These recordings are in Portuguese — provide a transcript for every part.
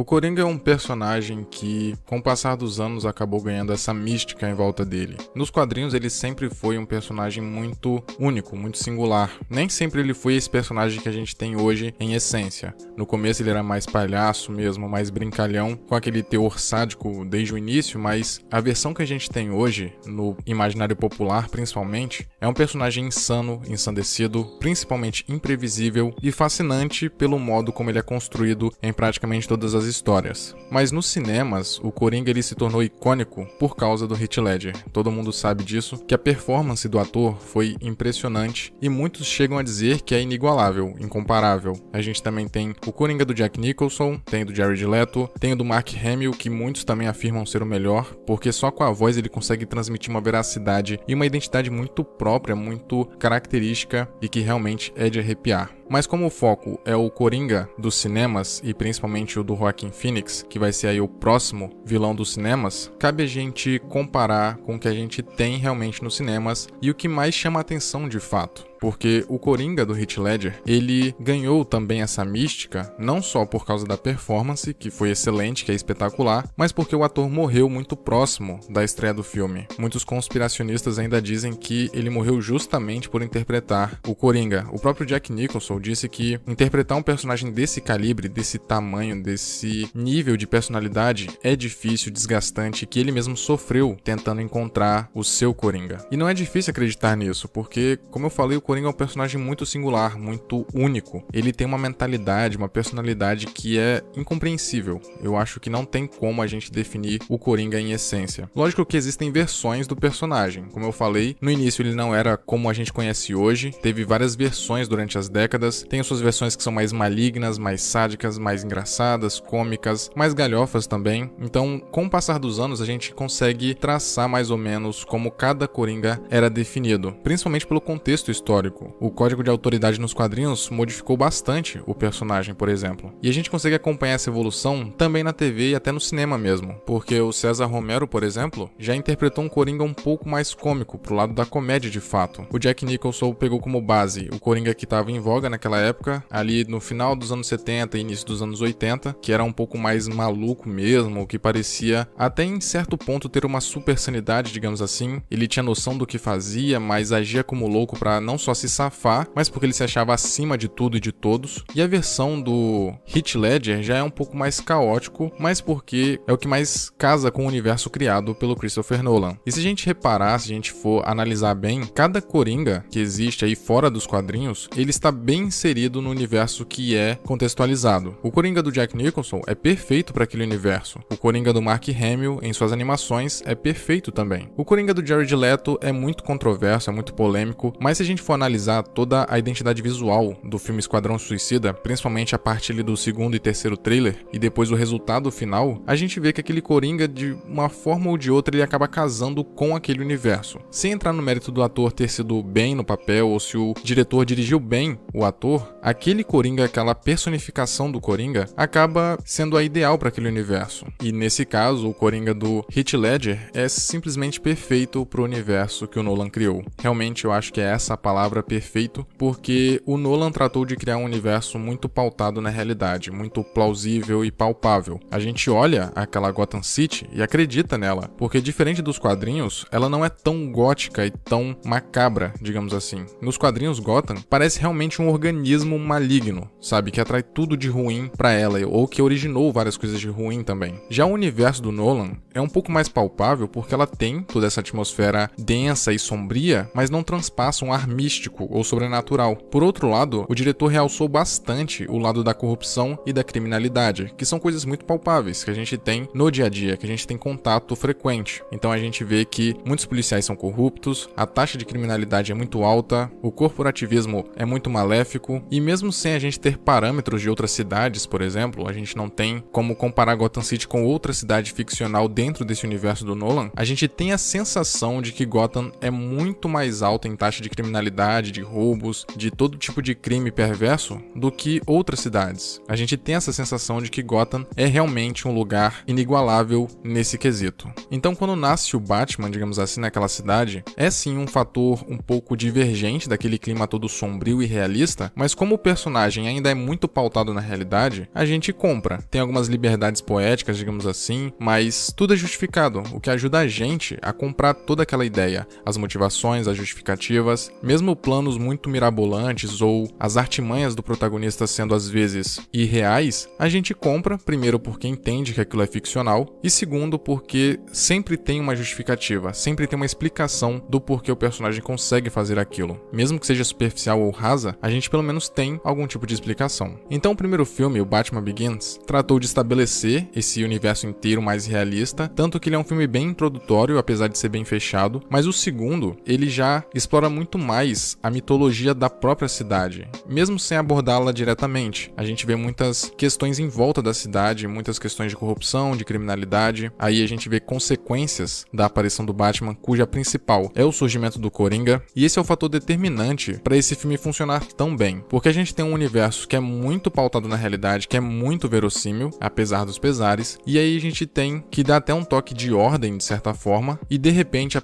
O Coringa é um personagem que, com o passar dos anos, acabou ganhando essa mística em volta dele. Nos quadrinhos, ele sempre foi um personagem muito único, muito singular. Nem sempre ele foi esse personagem que a gente tem hoje em essência. No começo ele era mais palhaço mesmo, mais brincalhão, com aquele teor sádico desde o início, mas a versão que a gente tem hoje, no imaginário popular principalmente, é um personagem insano, ensandecido, principalmente imprevisível e fascinante pelo modo como ele é construído em praticamente todas as histórias. Mas nos cinemas, o Coringa ele se tornou icônico por causa do Heath Ledger. Todo mundo sabe disso, que a performance do ator foi impressionante e muitos chegam a dizer que é inigualável, incomparável. A gente também tem o Coringa do Jack Nicholson, tem do Jared Leto, tem o do Mark Hamill, que muitos também afirmam ser o melhor, porque só com a voz ele consegue transmitir uma veracidade e uma identidade muito própria, muito característica e que realmente é de arrepiar. Mas como o foco é o Coringa dos cinemas e principalmente o do Joaquin Phoenix, que vai ser aí o próximo vilão dos cinemas, cabe a gente comparar com o que a gente tem realmente nos cinemas e o que mais chama a atenção de fato. Porque o Coringa do Heath Ledger, ele ganhou também essa mística, não só por causa da performance, que foi excelente, que é espetacular, mas porque o ator morreu muito próximo da estreia do filme. Muitos conspiracionistas ainda dizem que ele morreu justamente por interpretar o Coringa. O próprio Jack Nicholson disse que interpretar um personagem desse calibre, desse tamanho, desse nível de personalidade é difícil, desgastante, que ele mesmo sofreu tentando encontrar o seu Coringa. E não é difícil acreditar nisso, porque, como eu falei, o Coringa é um personagem muito singular, muito único. Ele tem uma mentalidade, uma personalidade que é incompreensível. Eu acho que não tem como a gente definir o Coringa em essência. Lógico que existem versões do personagem. Como eu falei, no início ele não era como a gente conhece hoje. Teve várias versões durante as décadas. Tem as suas versões que são mais malignas, mais sádicas, mais engraçadas, cômicas, mais galhofas também. Então, com o passar dos anos, a gente consegue traçar mais ou menos como cada Coringa era definido, principalmente pelo contexto histórico. O código de autoridade nos quadrinhos modificou bastante o personagem, por exemplo. E a gente consegue acompanhar essa evolução também na TV e até no cinema mesmo, porque o César Romero, por exemplo, já interpretou um Coringa um pouco mais cômico, pro lado da comédia de fato. O Jack Nicholson pegou como base o Coringa que estava em voga naquela época, ali no final dos anos 70 e início dos anos 80, que era um pouco mais maluco mesmo, que parecia até em certo ponto ter uma super sanidade, digamos assim. Ele tinha noção do que fazia, mas agia como louco pra não só se safar, mas porque ele se achava acima de tudo e de todos. E a versão do Heath Ledger já é um pouco mais caótico, mas porque é o que mais casa com o universo criado pelo Christopher Nolan. E se a gente reparar, se a gente for analisar bem, cada Coringa que existe aí fora dos quadrinhos, ele está bem inserido no universo que é contextualizado. O Coringa do Jack Nicholson é perfeito para aquele universo. O Coringa do Mark Hamill, em suas animações, é perfeito também. O Coringa do Jared Leto é muito controverso, é muito polêmico, mas se a gente for analisar toda a identidade visual do filme Esquadrão Suicida, principalmente a parte ali do segundo e terceiro trailer, e depois o resultado final, a gente vê que aquele Coringa, de uma forma ou de outra, ele acaba casando com aquele universo. Sem entrar no mérito do ator ter sido bem no papel, ou se o diretor dirigiu bem o ator, aquele Coringa, aquela personificação do Coringa, acaba sendo a ideal para aquele universo. E nesse caso, o Coringa do Heath Ledger é simplesmente perfeito pro universo que o Nolan criou. Realmente eu acho que é essa a palavra perfeito, porque o Nolan tratou de criar um universo muito pautado na realidade, muito plausível e palpável. A gente olha aquela Gotham City e acredita nela, porque diferente dos quadrinhos, ela não é tão gótica e tão macabra, digamos assim. Nos quadrinhos, Gotham parece realmente um organismo maligno, sabe, que atrai tudo de ruim pra ela, ou que originou várias coisas de ruim também. Já o universo do Nolan é um pouco mais palpável porque ela tem toda essa atmosfera densa e sombria, mas não transpassa um ar místico ou sobrenatural. Por outro lado, o diretor realçou bastante o lado da corrupção e da criminalidade, que são coisas muito palpáveis, que a gente tem no dia a dia, que a gente tem contato frequente. Então a gente vê que muitos policiais são corruptos, a taxa de criminalidade é muito alta, o corporativismo é muito maléfico, e mesmo sem a gente ter parâmetros de outras cidades, por exemplo, a gente não tem como comparar Gotham City com outra cidade ficcional dentro desse universo do Nolan, a gente tem a sensação de que Gotham é muito mais alta em taxa de criminalidade criminalidade, de roubos, de todo tipo de crime perverso do que outras cidades. A gente tem essa sensação de que Gotham é realmente um lugar inigualável nesse quesito. Então, quando nasce o Batman, digamos assim, naquela cidade, é sim um fator um pouco divergente daquele clima todo sombrio e realista, mas como o personagem ainda é muito pautado na realidade, a gente compra. Tem algumas liberdades poéticas, digamos assim, mas tudo é justificado, o que ajuda a gente a comprar toda aquela ideia, as motivações, as justificativas, mesmo planos muito mirabolantes ou as artimanhas do protagonista sendo às vezes irreais, a gente compra, primeiro porque entende que aquilo é ficcional e segundo porque sempre tem uma justificativa, sempre tem uma explicação do porquê o personagem consegue fazer aquilo. Mesmo que seja superficial ou rasa, a gente pelo menos tem algum tipo de explicação. Então o primeiro filme, o Batman Begins, tratou de estabelecer esse universo inteiro mais realista, tanto que ele é um filme bem introdutório, apesar de ser bem fechado, mas o segundo, ele já explora muito mais a mitologia da própria cidade, mesmo sem abordá-la diretamente. A gente vê muitas questões em volta da cidade, muitas questões de corrupção, de criminalidade, aí a gente vê consequências da aparição do Batman, cuja principal é o surgimento do Coringa, e esse é o fator determinante para esse filme funcionar tão bem, porque a gente tem um universo que é muito pautado na realidade, que é muito verossímil, apesar dos pesares, e aí a gente tem que dá até um toque de ordem, de certa forma, e de repente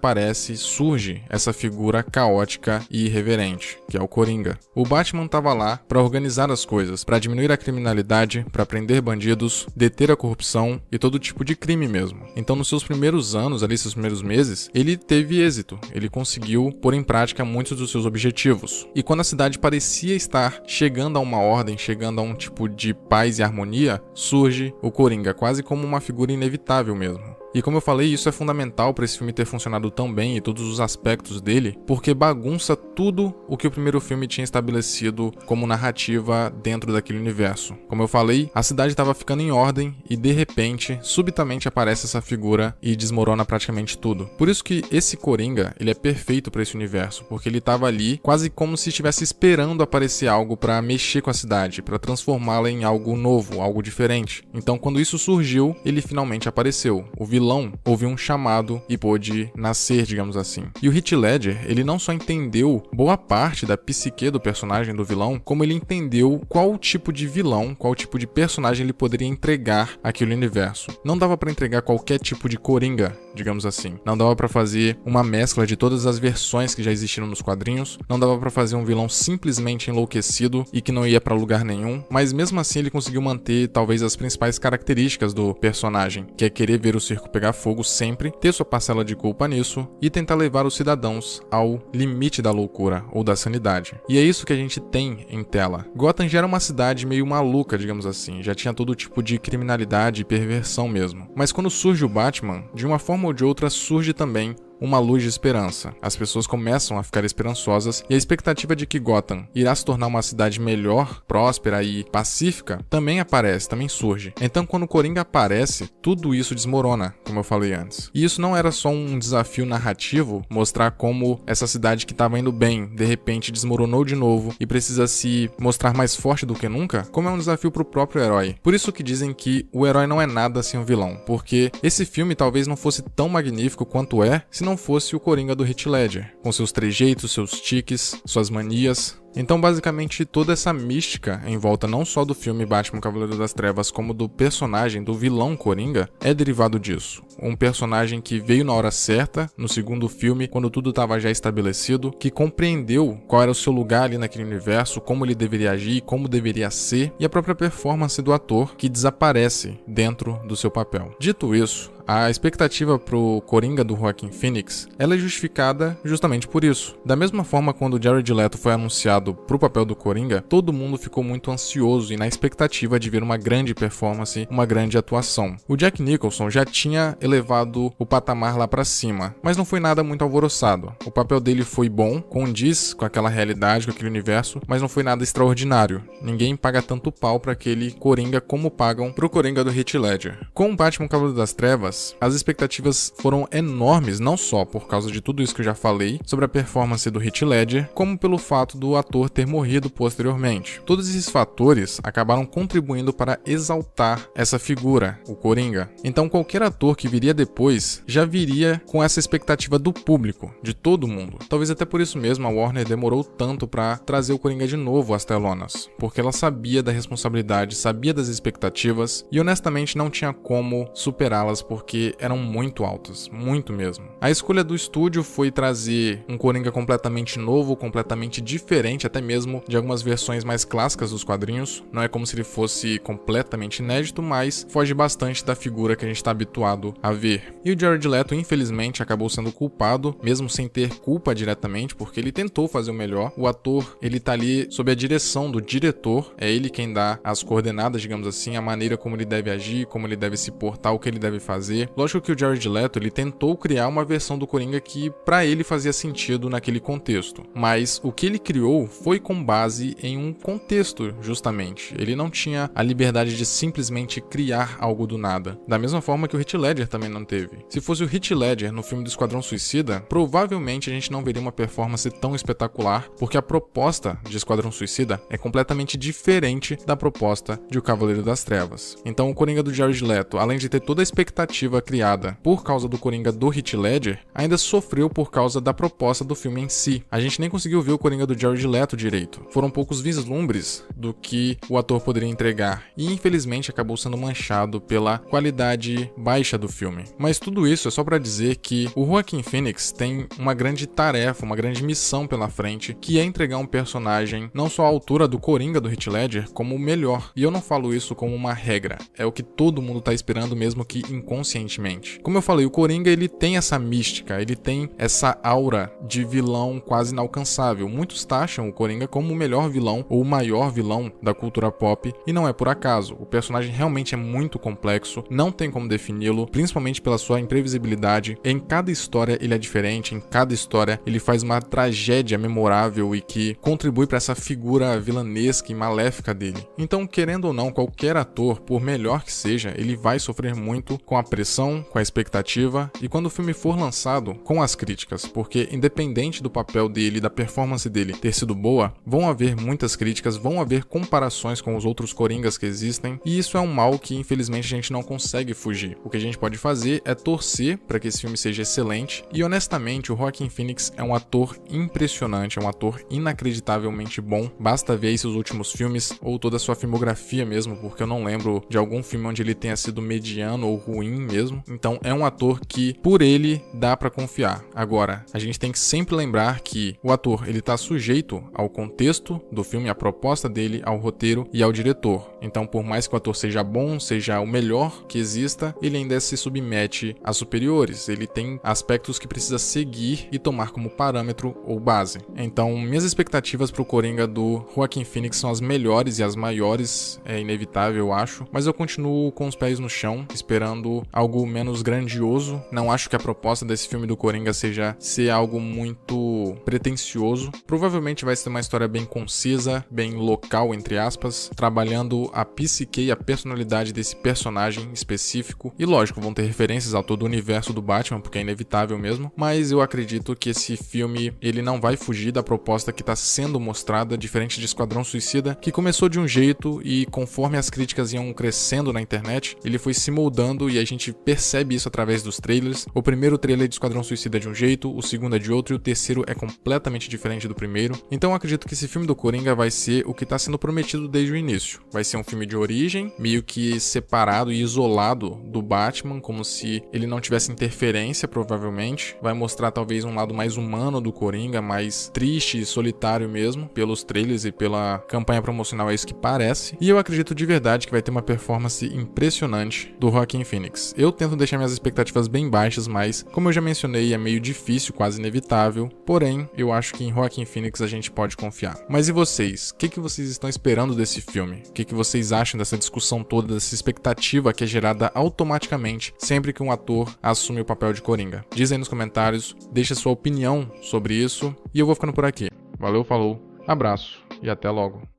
surge essa figura caótica e irreverente, que é o Coringa. O Batman estava lá para organizar as coisas, para diminuir a criminalidade, para prender bandidos, deter a corrupção e todo tipo de crime mesmo. Então, nos seus primeiros anos, ali seus primeiros meses, ele teve êxito, ele conseguiu pôr em prática muitos dos seus objetivos. E quando a cidade parecia estar chegando a uma ordem, chegando a um tipo de paz e harmonia, surge o Coringa, quase como uma figura inevitável mesmo. E como eu falei, isso é fundamental para esse filme ter funcionado tão bem e todos os aspectos dele, porque bagunça tudo o que o primeiro filme tinha estabelecido como narrativa dentro daquele universo. Como eu falei, a cidade estava ficando em ordem e de repente, subitamente aparece essa figura e desmorona praticamente tudo. Por isso que esse Coringa, ele é perfeito para esse universo, porque ele estava ali quase como se estivesse esperando aparecer algo para mexer com a cidade, para transformá-la em algo novo, algo diferente. Então, quando isso surgiu, ele finalmente apareceu. O vilão ouviu um chamado e pôde nascer, digamos assim. E o Heath Ledger, ele não só entendeu boa parte da psique do personagem do vilão, como ele entendeu qual tipo de vilão, qual tipo de personagem ele poderia entregar àquele universo. Não dava pra entregar qualquer tipo de Coringa, digamos assim. Não dava pra fazer uma mescla de todas as versões que já existiram nos quadrinhos. Não dava pra fazer um vilão simplesmente enlouquecido e que não ia pra lugar nenhum. Mas mesmo assim ele conseguiu manter talvez as principais características do personagem, que é querer ver o circo pegar fogo sempre, ter sua parcela de culpa nisso e tentar levar os cidadãos ao limite da loucura ou da sanidade. E é isso que a gente tem em tela. Gotham já era uma cidade meio maluca, digamos assim, já tinha todo tipo de criminalidade e perversão mesmo. Mas quando surge o Batman, de uma forma ou de outra surge também uma luz de esperança. As pessoas começam a ficar esperançosas e a expectativa de que Gotham irá se tornar uma cidade melhor, próspera e pacífica também aparece, também surge. Então, quando o Coringa aparece, tudo isso desmorona, como eu falei antes. E isso não era só um desafio narrativo, mostrar como essa cidade que estava indo bem, de repente desmoronou de novo e precisa se mostrar mais forte do que nunca, como é um desafio para o próprio herói. Por isso que dizem que o herói não é nada sem o vilão, porque esse filme talvez não fosse tão magnífico quanto é, se não fosse o Coringa do Heath Ledger, com seus trejeitos, seus tiques, suas manias. Então, basicamente, toda essa mística em volta não só do filme Batman Cavaleiro das Trevas, como do personagem, do vilão Coringa, é derivado disso. Um personagem que veio na hora certa, no segundo filme, quando tudo estava já estabelecido, que compreendeu qual era o seu lugar ali naquele universo, como ele deveria agir, como deveria ser, e a própria performance do ator, que desaparece dentro do seu papel. Dito isso, a expectativa pro Coringa do Joaquin Phoenix, ela é justificada justamente por isso. Da mesma forma, quando o Jared Leto foi anunciado pro papel do Coringa, todo mundo ficou muito ansioso e na expectativa de ver uma grande performance, uma grande atuação. O Jack Nicholson já tinha elevado o patamar lá pra cima, mas não foi nada muito alvoroçado. O papel dele foi bom, condiz com aquela realidade, com aquele universo, mas não foi nada extraordinário. Ninguém paga tanto pau pra aquele Coringa como pagam pro Coringa do Heath Ledger. Com o Batman Cavaleiro das Trevas, as expectativas foram enormes, não só por causa de tudo isso que eu já falei sobre a performance do Heath Ledger, como pelo fato do ator ter morrido posteriormente. Todos esses fatores acabaram contribuindo para exaltar essa figura, o Coringa. Então qualquer ator que viria depois já viria com essa expectativa do público, de todo mundo. Talvez até por isso mesmo a Warner demorou tanto para trazer o Coringa de novo às telonas, porque ela sabia da responsabilidade, sabia das expectativas e honestamente não tinha como superá-las porque eram muito altas, muito mesmo. A escolha do estúdio foi trazer um Coringa completamente novo, completamente diferente até mesmo de algumas versões mais clássicas dos quadrinhos. Não é como se ele fosse completamente inédito, mas foge bastante da figura que a gente está habituado a ver. E o Jared Leto, infelizmente, acabou sendo culpado, mesmo sem ter culpa diretamente, porque ele tentou fazer o melhor. O ator, ele tá ali sob a direção do diretor, é ele quem dá as coordenadas, digamos assim, a maneira como ele deve agir, como ele deve se portar, o que ele deve fazer. Lógico que o Jared Leto, ele tentou criar uma versão do Coringa que pra ele fazia sentido naquele contexto, mas o que ele criou foi com base em um contexto, justamente. Ele não tinha a liberdade de simplesmente criar algo do nada, da mesma forma que o Heath Ledger também não teve. Se fosse o Heath Ledger no filme do Esquadrão Suicida, provavelmente a gente não veria uma performance tão espetacular, porque a proposta de Esquadrão Suicida é completamente diferente da proposta de O Cavaleiro das Trevas. Então o Coringa do Jared Leto, além de ter toda a expectativa criada por causa do Coringa do Heath Ledger, ainda sofreu por causa da proposta do filme em si. A gente nem conseguiu ver o Coringa do Jared Leto direito. Foram poucos vislumbres do que o ator poderia entregar e infelizmente acabou sendo manchado pela qualidade baixa do filme. Mas tudo isso é só pra dizer que o Joaquin Phoenix tem uma grande tarefa, uma grande missão pela frente, que é entregar um personagem não só à altura do Coringa do Heath Ledger, como o melhor. E eu não falo isso como uma regra, é o que todo mundo tá esperando, mesmo que inconscientemente. Como eu falei, o Coringa ele tem essa mística, ele tem essa aura de vilão quase inalcançável. Muitos taxam o Coringa como o melhor vilão ou o maior vilão da cultura pop, e não é por acaso. O personagem realmente é muito complexo, não tem como defini-lo, principalmente pela sua imprevisibilidade. Em cada história ele é diferente, em cada história ele faz uma tragédia memorável e que contribui para essa figura vilanesca e maléfica dele. Então, querendo ou não, qualquer ator, por melhor que seja, ele vai sofrer muito com a pressão, com a expectativa e quando o filme for lançado, com as críticas, porque independente do papel dele, da performance dele ter sido boa, vão haver muitas críticas, vão haver comparações com os outros Coringas que existem, e isso é um mal que infelizmente a gente não consegue fugir. O que a gente pode fazer é torcer para que esse filme seja excelente, e honestamente o Joaquin Phoenix é um ator impressionante, é um ator inacreditavelmente bom. Basta ver aí seus últimos filmes, ou toda a sua filmografia mesmo, porque eu não lembro de algum filme onde ele tenha sido mediano ou ruim mesmo. Então é um ator que, por ele, dá pra confiar. Agora, a gente tem que sempre lembrar que o ator, ele tá sujeito ao contexto do filme, à proposta dele, ao roteiro e ao diretor. Então, por mais que o ator seja bom, seja o melhor que exista, ele ainda se submete a superiores. Ele tem aspectos que precisa seguir e tomar como parâmetro ou base. Então, minhas expectativas pro Coringa do Joaquin Phoenix são as melhores e as maiores, é inevitável, eu acho. Mas eu continuo com os pés no chão, esperando algo menos grandioso. Não acho que a proposta desse filme do Coringa seja ser algo muito pretensioso. Provavelmente vai ser uma história bem concisa, bem local, entre aspas, trabalhando a psique e a personalidade desse personagem específico. E lógico, vão ter referências a todo o universo do Batman, porque é inevitável mesmo. Mas eu acredito que esse filme, ele não vai fugir da proposta que está sendo mostrada, diferente de Esquadrão Suicida, que começou de um jeito e conforme as críticas iam crescendo na internet, ele foi se moldando e a gente percebe isso através dos trailers. O primeiro trailer de Esquadrão Suicida é de um jeito, o segundo é de outro e o terceiro é completamente diferente do primeiro. Então eu acredito que esse filme do Coringa vai ser o que está sendo prometido desde o início. Vai ser um filme de origem, meio que separado e isolado do Batman, como se ele não tivesse interferência, provavelmente. Vai mostrar talvez um lado mais humano do Coringa, mais triste e solitário mesmo, pelos trailers e pela campanha promocional, é isso que parece. E eu acredito de verdade que vai ter uma performance impressionante do Joaquin Phoenix. Eu tento deixar minhas expectativas bem baixas, mas, como eu já mencionei, é meio difícil, quase inevitável. Porém, eu acho que em Joaquin Phoenix a gente pode confiar. Mas e vocês? O que vocês estão esperando desse filme? O que vocês acham dessa discussão toda, dessa expectativa que é gerada automaticamente sempre que um ator assume o papel de Coringa? Diz aí nos comentários, deixa sua opinião sobre isso e eu vou ficando por aqui. Valeu, falou, abraço e até logo.